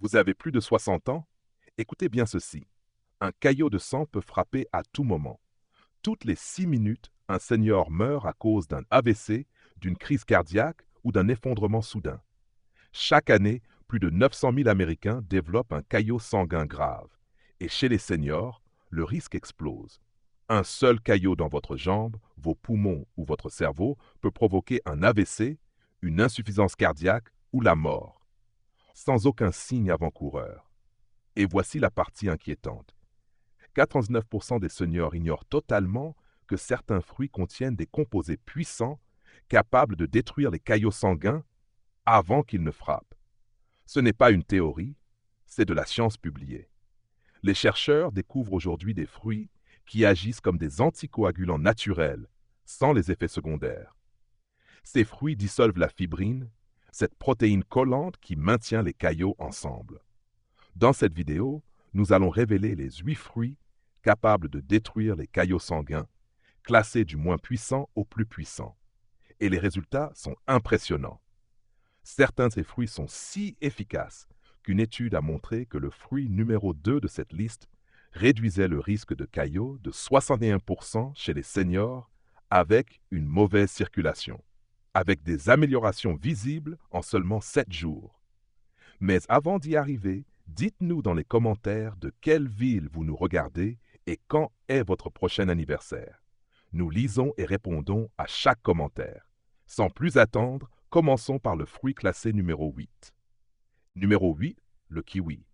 Vous avez plus de 60 ans? Écoutez bien ceci. Un caillot de sang peut frapper à tout moment. Toutes les 6 minutes, un senior meurt à cause d'un AVC, d'une crise cardiaque ou d'un effondrement soudain. Chaque année, plus de 900 000 Américains développent un caillot sanguin grave. Et chez les seniors, le risque explose. Un seul caillot dans votre jambe, vos poumons ou votre cerveau peut provoquer un AVC, une insuffisance cardiaque ou la mort, sans aucun signe avant-coureur. Et voici la partie inquiétante. 99% des seniors ignorent totalement que certains fruits contiennent des composés puissants capables de détruire les caillots sanguins avant qu'ils ne frappent. Ce n'est pas une théorie, c'est de la science publiée. Les chercheurs découvrent aujourd'hui des fruits qui agissent comme des anticoagulants naturels, sans les effets secondaires. Ces fruits dissolvent la fibrine, cette protéine collante qui maintient les caillots ensemble. Dans cette vidéo, nous allons révéler les 8 fruits capables de détruire les caillots sanguins, classés du moins puissant au plus puissant. Et les résultats sont impressionnants. Certains de ces fruits sont si efficaces qu'une étude a montré que le fruit numéro 2 de cette liste réduisait le risque de caillots de 61% chez les seniors avec une mauvaise circulation, avec des améliorations visibles en seulement 7 jours. Mais avant d'y arriver, dites-nous dans les commentaires de quelle ville vous nous regardez et quand est votre prochain anniversaire. Nous lisons et répondons à chaque commentaire. Sans plus attendre, commençons par le fruit classé numéro 8. Numéro 8, le kiwi.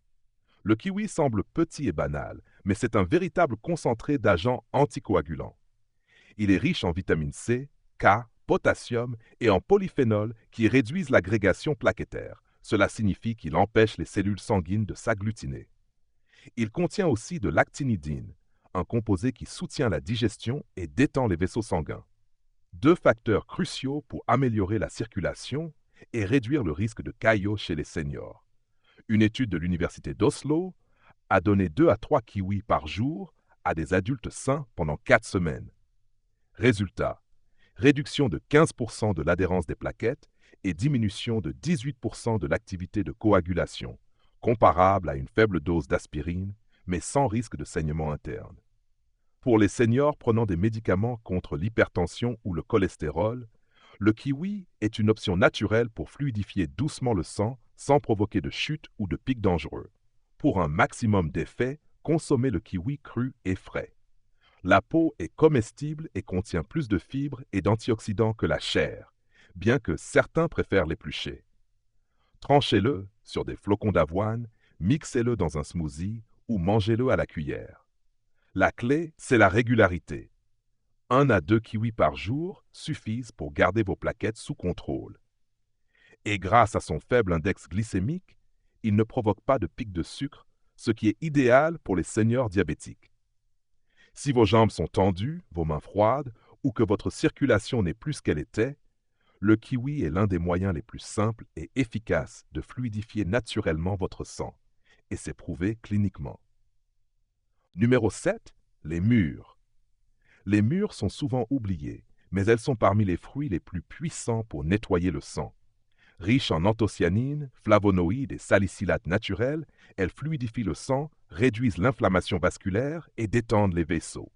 Le kiwi semble petit et banal, mais c'est un véritable concentré d'agents anticoagulants. Il est riche en vitamine C, K, potassium et en polyphénols qui réduisent l'agrégation plaquettaire. Cela signifie qu'il empêche les cellules sanguines de s'agglutiner. Il contient aussi de l'actinidine, un composé qui soutient la digestion et détend les vaisseaux sanguins. 2 facteurs cruciaux pour améliorer la circulation et réduire le risque de caillots chez les seniors. Une étude de l'Université d'Oslo a donné 2 à 3 kiwis par jour à des adultes sains pendant 4 semaines. Résultat, réduction de 15% de l'adhérence des plaquettes et diminution de 18% de l'activité de coagulation, comparable à une faible dose d'aspirine, mais sans risque de saignement interne. Pour les seniors prenant des médicaments contre l'hypertension ou le cholestérol, le kiwi est une option naturelle pour fluidifier doucement le sang sans provoquer de chute ou de pic dangereux. Pour un maximum d'effet, consommez le kiwi cru et frais. La peau est comestible et contient plus de fibres et d'antioxydants que la chair, bien que certains préfèrent l'éplucher. Tranchez-le sur des flocons d'avoine, mixez-le dans un smoothie ou mangez-le à la cuillère. La clé, c'est la régularité. 1 à 2 kiwis par jour suffisent pour garder vos plaquettes sous contrôle. Et grâce à son faible index glycémique, il ne provoque pas de pic de sucre, ce qui est idéal pour les seniors diabétiques. Si vos jambes sont tendues, vos mains froides, ou que votre circulation n'est plus ce qu'elle était, le kiwi est l'un des moyens les plus simples et efficaces de fluidifier naturellement votre sang, et c'est prouvé cliniquement. Numéro 7, les mûres. Les mûres sont souvent oubliées, mais elles sont parmi les fruits les plus puissants pour nettoyer le sang. Riches en anthocyanines, flavonoïdes et salicylates naturels, elles fluidifient le sang, réduisent l'inflammation vasculaire et détendent les vaisseaux.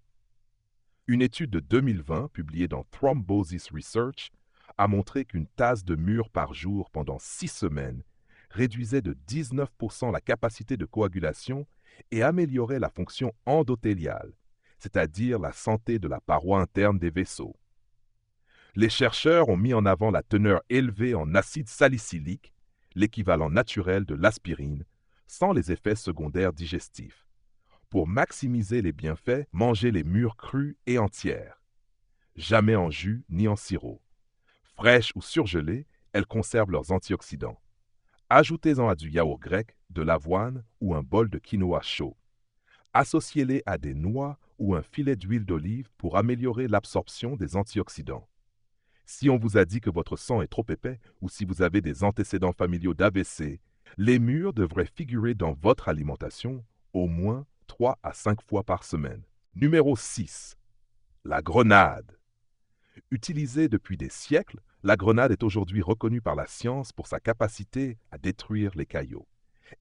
Une étude de 2020 publiée dans Thrombosis Research a montré qu'une tasse de mûre par jour pendant 6 semaines réduisait de 19% la capacité de coagulation et améliorait la fonction endothéliale, c'est-à-dire la santé de la paroi interne des vaisseaux. Les chercheurs ont mis en avant la teneur élevée en acide salicylique, l'équivalent naturel de l'aspirine, sans les effets secondaires digestifs. Pour maximiser les bienfaits, mangez les mûres crues et entières. Jamais en jus ni en sirop. Fraîches ou surgelées, elles conservent leurs antioxydants. Ajoutez-en à du yaourt grec, de l'avoine ou un bol de quinoa chaud. Associez-les à des noix ou un filet d'huile d'olive pour améliorer l'absorption des antioxydants. Si on vous a dit que votre sang est trop épais ou si vous avez des antécédents familiaux d'AVC, les mûres devraient figurer dans votre alimentation au moins 3 à 5 fois par semaine. Numéro 6. La grenade. Utilisée depuis des siècles, la grenade est aujourd'hui reconnue par la science pour sa capacité à détruire les caillots.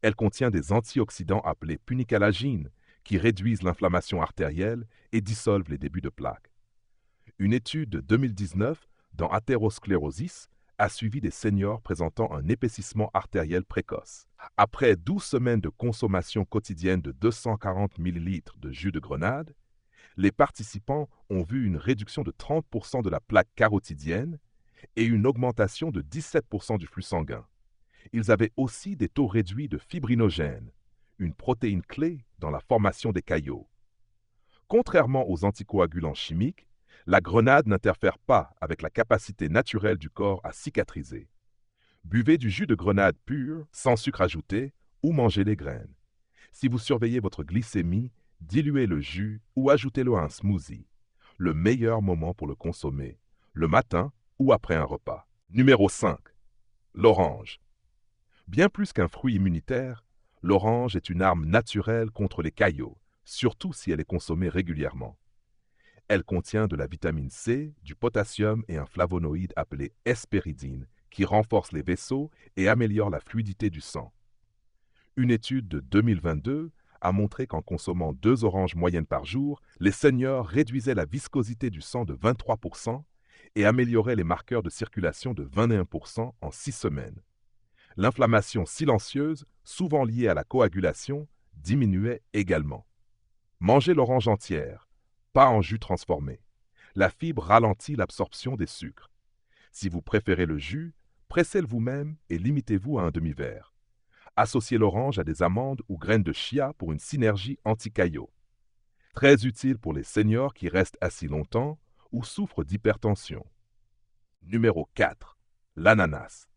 Elle contient des antioxydants appelés punicalagines qui réduisent l'inflammation artérielle et dissolvent les débuts de plaques. Une étude de 2019 dans Athérosclérosis a suivi des seniors présentant un épaississement artériel précoce. Après 12 semaines de consommation quotidienne de 240 ml de jus de grenade, les participants ont vu une réduction de 30% de la plaque carotidienne et une augmentation de 17% du flux sanguin. Ils avaient aussi des taux réduits de fibrinogène, une protéine clé dans la formation des caillots. Contrairement aux anticoagulants chimiques, la grenade n'interfère pas avec la capacité naturelle du corps à cicatriser. Buvez du jus de grenade pur, sans sucre ajouté, ou mangez les graines. Si vous surveillez votre glycémie, diluez le jus ou ajoutez-le à un smoothie. Le meilleur moment pour le consommer, le matin ou après un repas. Numéro 5. L'orange. Bien plus qu'un fruit immunitaire, l'orange est une arme naturelle contre les caillots, surtout si elle est consommée régulièrement. Elle contient de la vitamine C, du potassium et un flavonoïde appelé hespéridine, qui renforce les vaisseaux et améliore la fluidité du sang. Une étude de 2022 a montré qu'en consommant 2 oranges moyennes par jour, les seniors réduisaient la viscosité du sang de 23% et amélioraient les marqueurs de circulation de 21% en 6 semaines. L'inflammation silencieuse, souvent liée à la coagulation, diminuait également. Mangez l'orange entière, pas en jus transformé. La fibre ralentit l'absorption des sucres. Si vous préférez le jus, pressez-le vous-même et limitez-vous à un demi-verre. Associez l'orange à des amandes ou graines de chia pour une synergie anti-caillot. Très utile pour les seniors qui restent assis longtemps ou souffrent d'hypertension. Numéro 4. L'ananas.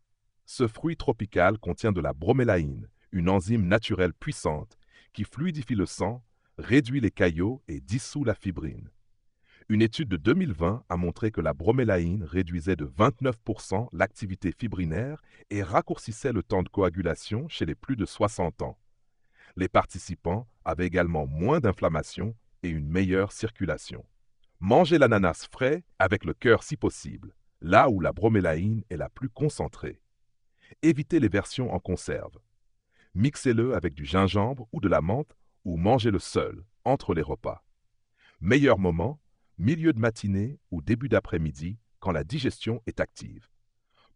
Ce fruit tropical contient de la bromélaïne, une enzyme naturelle puissante qui fluidifie le sang, réduit les caillots et dissout la fibrine. Une étude de 2020 a montré que la bromélaïne réduisait de 29% l'activité fibrinaire et raccourcissait le temps de coagulation chez les plus de 60 ans. Les participants avaient également moins d'inflammation et une meilleure circulation. Mangez l'ananas frais avec le cœur si possible, là où la bromélaïne est la plus concentrée. Évitez les versions en conserve. Mixez-le avec du gingembre ou de la menthe ou mangez-le seul, entre les repas. Meilleur moment, milieu de matinée ou début d'après-midi, quand la digestion est active.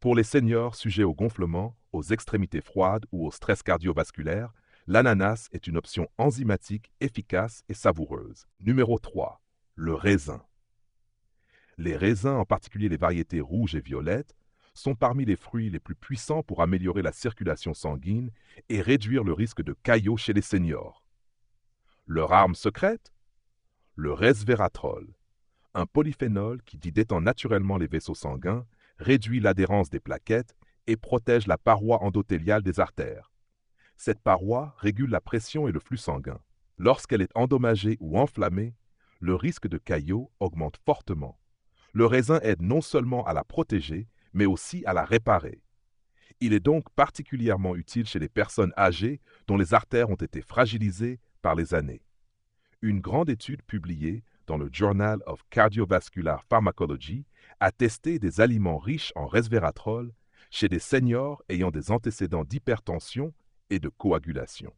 Pour les seniors sujets au gonflement, aux extrémités froides ou au stress cardiovasculaire, l'ananas est une option enzymatique efficace et savoureuse. Numéro 3. Le raisin. Les raisins, en particulier les variétés rouges et violettes, sont parmi les fruits les plus puissants pour améliorer la circulation sanguine et réduire le risque de caillots chez les seniors. Leur arme secrète? Le resveratrol, un polyphénol qui détend naturellement les vaisseaux sanguins, réduit l'adhérence des plaquettes et protège la paroi endothéliale des artères. Cette paroi régule la pression et le flux sanguin. Lorsqu'elle est endommagée ou enflammée, le risque de caillots augmente fortement. Le raisin aide non seulement à la protéger, mais aussi à la réparer. Il est donc particulièrement utile chez les personnes âgées dont les artères ont été fragilisées par les années. Une grande étude publiée dans le Journal of Cardiovascular Pharmacology a testé des aliments riches en resveratrol chez des seniors ayant des antécédents d'hypertension et de coagulation.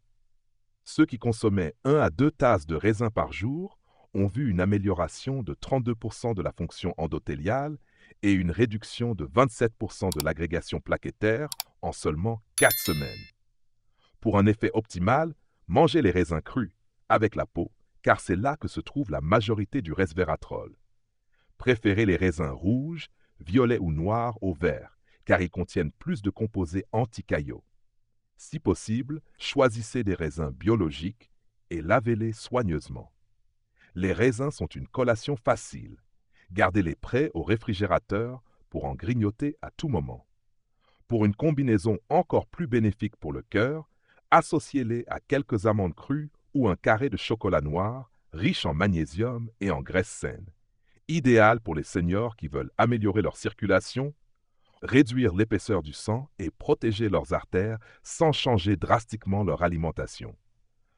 Ceux qui consommaient 1 à 2 tasses de raisin par jour ont vu une amélioration de 32% de la fonction endothéliale et une réduction de 27% de l'agrégation plaquettaire en seulement 4 semaines. Pour un effet optimal, mangez les raisins crus, avec la peau, car c'est là que se trouve la majorité du resveratrol. Préférez les raisins rouges, violets ou noirs au vert, car ils contiennent plus de composés anti-caillots. Si possible, choisissez des raisins biologiques et lavez-les soigneusement. Les raisins sont une collation facile. Gardez-les prêts au réfrigérateur pour en grignoter à tout moment. Pour une combinaison encore plus bénéfique pour le cœur, associez-les à quelques amandes crues ou un carré de chocolat noir riche en magnésium et en graisses saines. Idéal pour les seniors qui veulent améliorer leur circulation, réduire l'épaisseur du sang et protéger leurs artères sans changer drastiquement leur alimentation.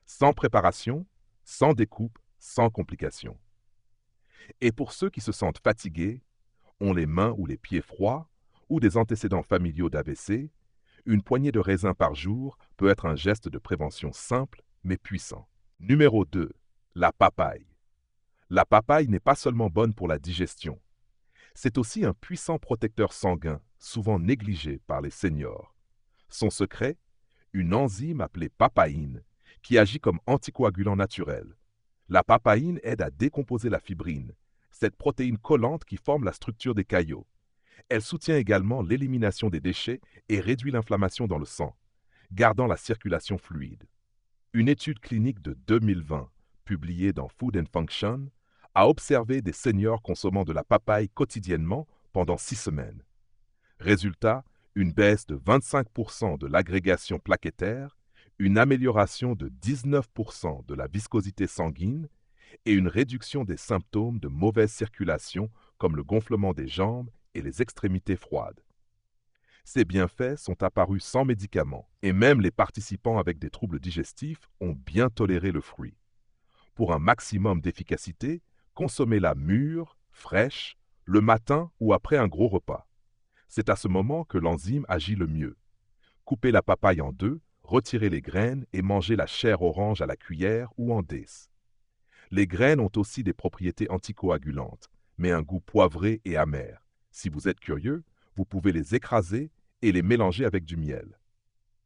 Sans préparation, sans découpe, sans complications. Et pour ceux qui se sentent fatigués, ont les mains ou les pieds froids ou des antécédents familiaux d'AVC, Une poignée de raisins par jour peut être un geste de prévention simple mais puissant. Numéro 2. La papaye. La papaye n'est pas seulement bonne pour la digestion, c'est aussi un puissant protecteur sanguin, souvent négligé par les seniors. Son secret? Une enzyme appelée papaïne, qui agit comme anticoagulant naturel. La papaïne aide à décomposer la fibrine, cette protéine collante qui forme la structure des caillots. Elle soutient également l'élimination des déchets et réduit l'inflammation dans le sang, gardant la circulation fluide. Une étude clinique de 2020, publiée dans Food and Function, a observé des seniors consommant de la papaye quotidiennement pendant 6 semaines. Résultat, une baisse de 25% de l'agrégation plaquettaire, une amélioration de 19% de la viscosité sanguine et une réduction des symptômes de mauvaise circulation comme le gonflement des jambes et les extrémités froides. Ces bienfaits sont apparus sans médicaments et même les participants avec des troubles digestifs ont bien toléré le fruit. Pour un maximum d'efficacité, consommez-la mûre, fraîche, le matin ou après un gros repas. C'est à ce moment que l'enzyme agit le mieux. Coupez la papaye en deux, retirez les graines et mangez la chair orange à la cuillère ou en dés. Les graines ont aussi des propriétés anticoagulantes, mais un goût poivré et amer. Si vous êtes curieux, vous pouvez les écraser et les mélanger avec du miel.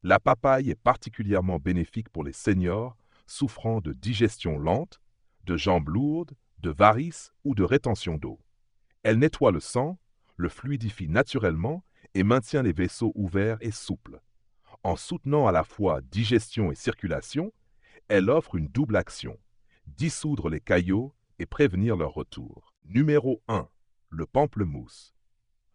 La papaye est particulièrement bénéfique pour les seniors souffrant de digestion lente, de jambes lourdes, de varices ou de rétention d'eau. Elle nettoie le sang, le fluidifie naturellement et maintient les vaisseaux ouverts et souples. En soutenant à la fois digestion et circulation, elle offre une double action: dissoudre les caillots et prévenir leur retour. Numéro 1. Le pamplemousse.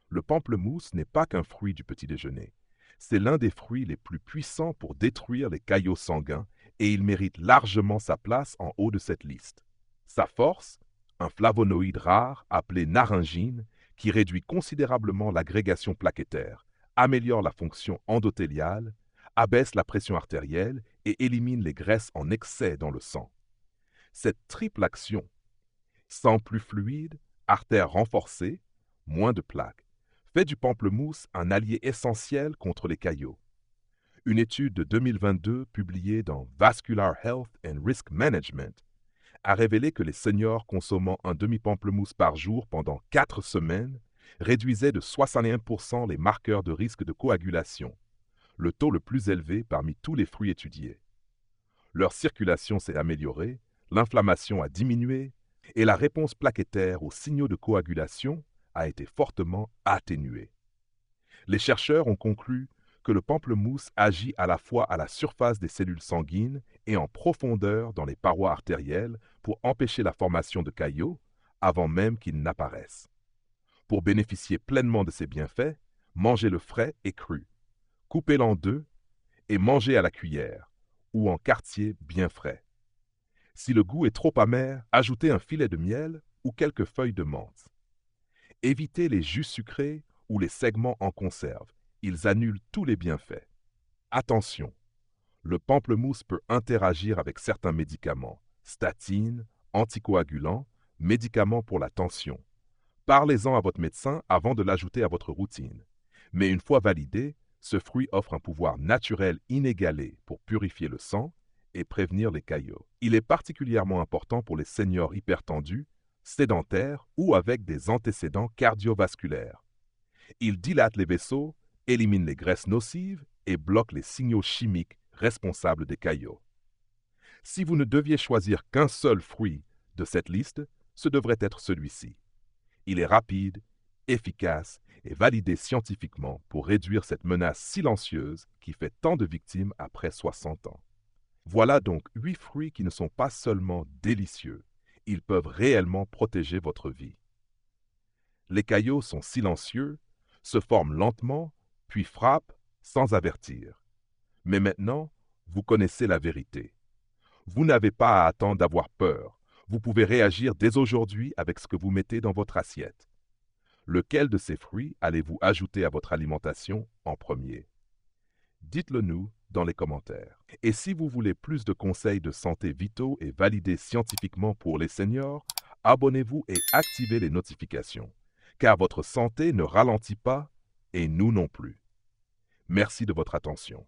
Le pamplemousse n'est pas qu'un fruit du petit déjeuner. C'est l'un des fruits les plus puissants pour détruire les caillots sanguins et il mérite largement sa place en haut de cette liste. Sa force? Un flavonoïde rare appelé naringine qui réduit considérablement l'agrégation plaquettaire, améliore la fonction endothéliale, abaisse la pression artérielle et élimine les graisses en excès dans le sang. Cette triple action, sang plus fluide, artères renforcées, moins de plaques, fait du pamplemousse un allié essentiel contre les caillots. Une étude de 2022 publiée dans Vascular Health and Risk Management a révélé que les seniors consommant un demi-pamplemousse par jour pendant 4 semaines réduisaient de 61% les marqueurs de risque de coagulation, le taux le plus élevé parmi tous les fruits étudiés. Leur circulation s'est améliorée, l'inflammation a diminué et la réponse plaquettaire aux signaux de coagulation a été fortement atténuée. Les chercheurs ont conclu que le pamplemousse agit à la fois à la surface des cellules sanguines et en profondeur dans les parois artérielles pour empêcher la formation de caillots avant même qu'ils n'apparaissent. Pour bénéficier pleinement de ces bienfaits, mangez-le frais et cru. Coupez-le en deux et mangez à la cuillère ou en quartier bien frais. Si le goût est trop amer, ajoutez un filet de miel ou quelques feuilles de menthe. Évitez les jus sucrés ou les segments en conserve. Ils annulent tous les bienfaits. Attention, le pamplemousse peut interagir avec certains médicaments, statines, anticoagulants, médicaments pour la tension. Parlez-en à votre médecin avant de l'ajouter à votre routine. Mais une fois validé, ce fruit offre un pouvoir naturel inégalé pour purifier le sang et prévenir les caillots. Il est particulièrement important pour les seniors hypertendus, sédentaires ou avec des antécédents cardiovasculaires. Il dilate les vaisseaux, élimine les graisses nocives et bloque les signaux chimiques responsables des caillots. Si vous ne deviez choisir qu'un seul fruit de cette liste, ce devrait être celui-ci. Il est rapide, efficace et validé scientifiquement pour réduire cette menace silencieuse qui fait tant de victimes après 60 ans. Voilà donc 8 fruits qui ne sont pas seulement délicieux, ils peuvent réellement protéger votre vie. Les caillots sont silencieux, se forment lentement, puis frappent sans avertir. Mais maintenant, vous connaissez la vérité. Vous n'avez pas à attendre d'avoir peur. Vous pouvez réagir dès aujourd'hui avec ce que vous mettez dans votre assiette. Lequel de ces fruits allez-vous ajouter à votre alimentation en premier? Dites-le nous dans les commentaires. Et si vous voulez plus de conseils de santé vitaux et validés scientifiquement pour les seniors, abonnez-vous et activez les notifications, car votre santé ne ralentit pas et nous non plus. Merci de votre attention.